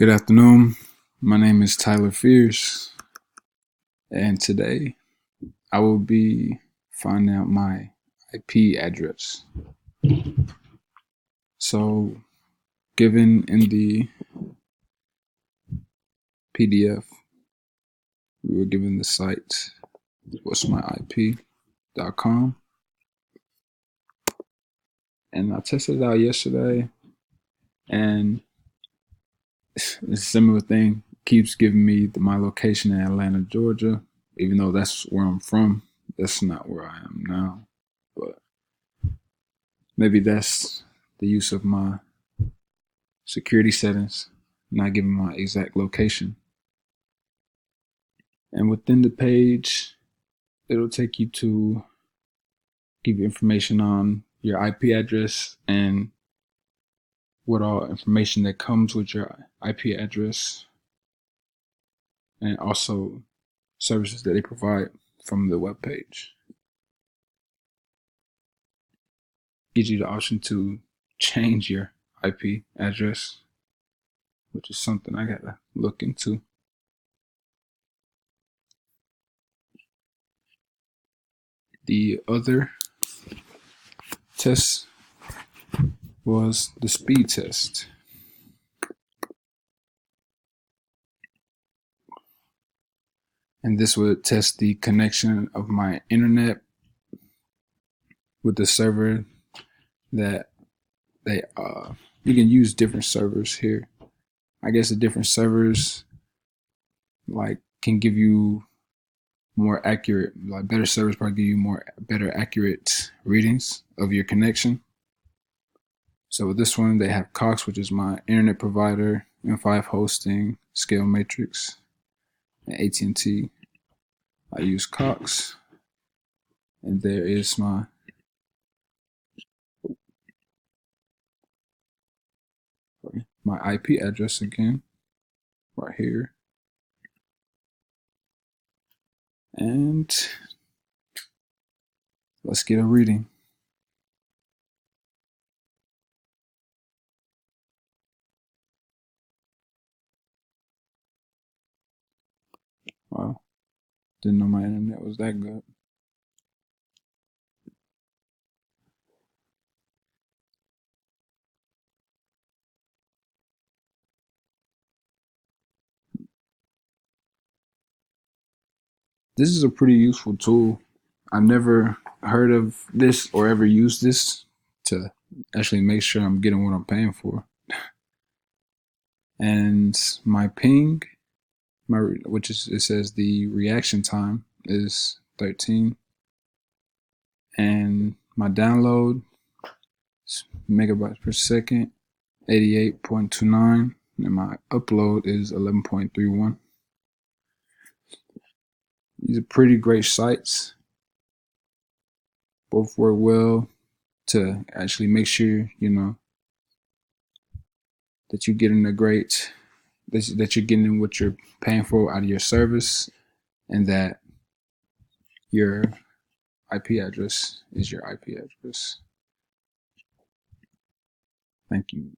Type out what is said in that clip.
Good afternoon. My name is Tyler Fierce, and today I will be finding out my IP address. So, given in the PDF, we were given the site what'smyip.com, and I tested it out yesterday, and it's a similar thing. Keeps giving me my location in Atlanta, Georgia, even though that's where I'm from. That's not where I am now, but maybe that's the use of my security settings, not giving my exact location. And within the page, it'll take you to give you information on your IP address and what all information that comes with your IP address, and also services that they provide from the web page. Gives you the option to change your IP address, which is something I gotta look into. The other test was the speed test. And this would test the connection of my internet with the server that you can use different servers here. I guess the different servers can give you more accurate, better servers probably give you better accurate readings of your connection. So with this one, they have Cox, which is my internet provider, M5 hosting, Scale Matrix, and AT&T. I use Cox, and there is my IP address again, right here. And let's get a reading. Wow, didn't know my internet was that good. This is a pretty useful tool. I've never heard of this or ever used this to actually make sure I'm getting what I'm paying for. And my ping, it says the reaction time is 13, and my download is megabytes per second, 88.29, and my upload is 11.31. These are pretty great sites. Both work well to actually make sure that you're getting that you're getting what you're paying for out of your service, and that your IP address is your IP address. Thank you.